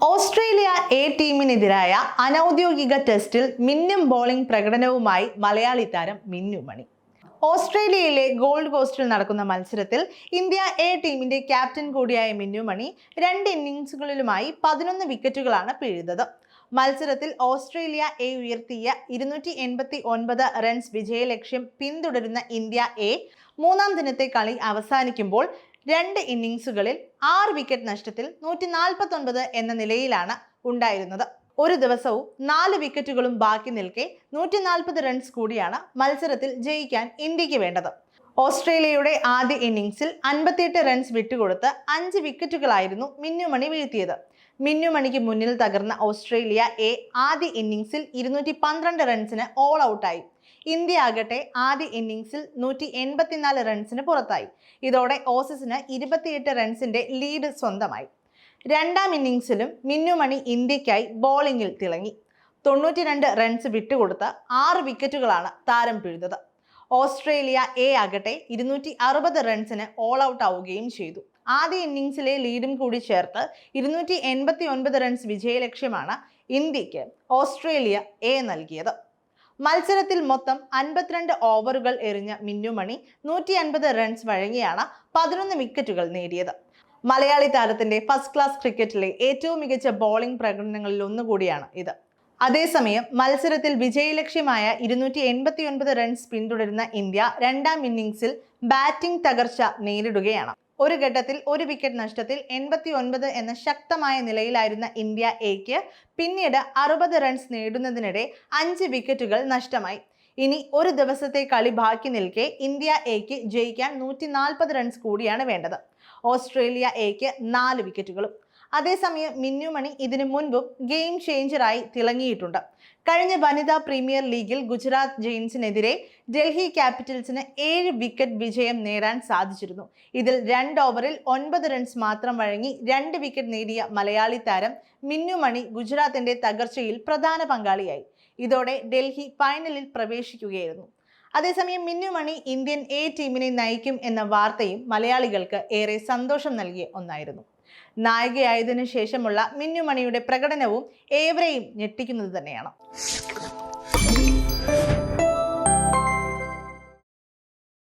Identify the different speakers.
Speaker 1: Australia A ടീമിനെതിരായ അനൗദ്യോഗിക ടെസ്റ്റിൽ മിന്നും bowling പ്രകടനവുമായി Malayali താരം മിന്നു മണി. ഓസ്ട്രേലിയയിലെ ഗോൾഡ് കോസ്റ്റിൽ നടക്കുന്ന മത്സരത്തിൽ ഇന്ത്യ എ ടീമിന്റെ ക്യാപ്റ്റൻ കൂടിയായ മിന്നു മണി 2 ഇന്നിംഗ്സുകളിലുമായി 11 വിക്കറ്റുകളാണ് പിഴുതത്. മത്സരത്തിൽ ഓസ്ട്രേലിയ എ ഉയർത്തിയ 289 റൺസ് വിജയലക്ഷ്യം പിന്തുടരുന്ന ഇന്ത്യ എ മൂന്നാം ദിനത്തെ കളി അവസാനിക്കുമ്പോൾ 2 ഇന്നിംഗ്സുകളിൽ 6 വിക്കറ്റ് നഷ്ടത്തിൽ 149 എന്ന നിലയിലാണ് ഉണ്ടായിരുന്നത്. ഒരു ദിവസവും 4 വിക്കറ്റുകളും ബാക്കി നിൽക്കെ 140 റൺസ് കൂടിയാണ് മത്സരത്തിൽ ജയിക്കാൻ ഇന്ത്യക്ക് വേണ്ടത്. ഓസ്ട്രേലിയയുടെ ആദ്യ ഇന്നിംഗ്സിൽ 58 റൺസ് വിട്ടുകൊടുത്ത് 5 വിക്കറ്റുകളായിരുന്നു മിന്നു മണി വീഴ്ത്തിയത്. മിന്നു മണിക്ക് മുന്നിൽ തകർന്ന ഓസ്ട്രേലിയ എ ആദ്യ ഇന്നിംഗ്സിൽ 212 റൺസിന് ഓൾ ഔട്ടായി. ഇന്ത്യ ആകട്ടെ ആദ്യ ഇന്നിംഗ്സിൽ 184 റൺസിന് പുറത്തായി. ഇതോടെ ഓസീസിന് 28 റൺസിന്റെ ലീഡ് സ്വന്തമായി. രണ്ടാം ഇന്നിംഗ്സിലും മിന്നു മണി ഇന്ത്യക്കായി ബോളിംഗിൽ തിളങ്ങി. 92 റൺസ് വിട്ടുകൊടുത്ത് 6 വിക്കറ്റുകളാണ് താരം പിഴുതത്. ഓസ്ട്രേലിയ എ ആകട്ടെ 260 റൺസിന് ഓൾ ഔട്ട് ആവുകയും ചെയ്തു. ആദ്യ ഇന്നിംഗ്സിലെ ലീഡും കൂടി ചേർത്ത് 289 റൺസ് വിജയലക്ഷ്യമാണ് ഇന്ത്യക്ക് ഓസ്ട്രേലിയ എ നൽകിയത്. മത്സരത്തിൽ മൊത്തം 52 ഓവറുകൾ എറിഞ്ഞ മിന്നു മണി 150 റൺസ് വഴങ്ങിയാണ് 11 വിക്കറ്റുകൾ നേടിയത്. മലയാളി താരത്തിന്റെ ഫസ്റ്റ് ക്ലാസ് ക്രിക്കറ്റിലെ ഏറ്റവും മികച്ച ബോളിംഗ് പ്രകടനങ്ങളിൽ ഒന്നുകൂടിയാണ് ഇത്. അതേസമയം മത്സരത്തിൽ വിജയലക്ഷ്യമായ 289 റൺസ് പിന്തുടരുന്ന ഇന്ത്യ രണ്ടാം ഇന്നിംഗ്സിൽ ബാറ്റിംഗ് തകർച്ച നേരിടുകയാണ്. ഒരു ഘട്ടത്തിൽ 1 വിക്കറ്റ് നഷ്ടത്തിൽ 89 എന്ന ശക്തമായ നിലയിലായിരുന്ന ഇന്ത്യ എക്ക് പിന്നീട് 60 റൺസ് നേടുന്നതിനിടെ 5 വിക്കറ്റുകൾ നഷ്ടമായി. ഇനി ഒരു ദിവസത്തെ കളി ബാക്കി നിൽക്കെ ഇന്ത്യ എക്ക് ജയിക്കാൻ 140 റൺസ് കൂടിയാണ് വേണ്ടത്. ഓസ്ട്രേലിയ എക്ക് 4 വിക്കറ്റുകളും. അതേസമയം മിന്നു മണി ഇതിനു മുൻപും ഗെയിം ചേഞ്ചറായി തിളങ്ങിയിട്ടുണ്ട്. കഴിഞ്ഞ വനിതാ പ്രീമിയർ ലീഗിൽ ഗുജറാത്ത് ജെയിൻസിനെതിരെ ഡൽഹി ക്യാപിറ്റൽസിന് 7 വിക്കറ്റ് വിജയം നേടാൻ സാധിച്ചിരുന്നു. ഇതിൽ 2 ഓവറിൽ 9 റൺസ് മാത്രം വഴങ്ങി 2 വിക്കറ്റ് നേടിയ മലയാളി താരം മിന്നു മണി ഗുജറാത്തിന്റെ തകർച്ചയിൽ പ്രധാന പങ്കാളിയായി. ഇതോടെ ഡൽഹി ഫൈനലിൽ പ്രവേശിക്കുകയായിരുന്നു. അതേസമയം മിന്നു മണി ഇന്ത്യൻ എ ടീമിനെ നയിക്കും എന്ന വാർത്തയും മലയാളികൾക്ക് ഏറെ സന്തോഷം നൽകിയ ഒന്നായിരുന്നു. നായികയായതിനു ശേഷമുള്ള മിന്നു മണിയുടെ പ്രകടനവും ഏവരെയും ഞെട്ടിക്കുന്നത് തന്നെയാണ്.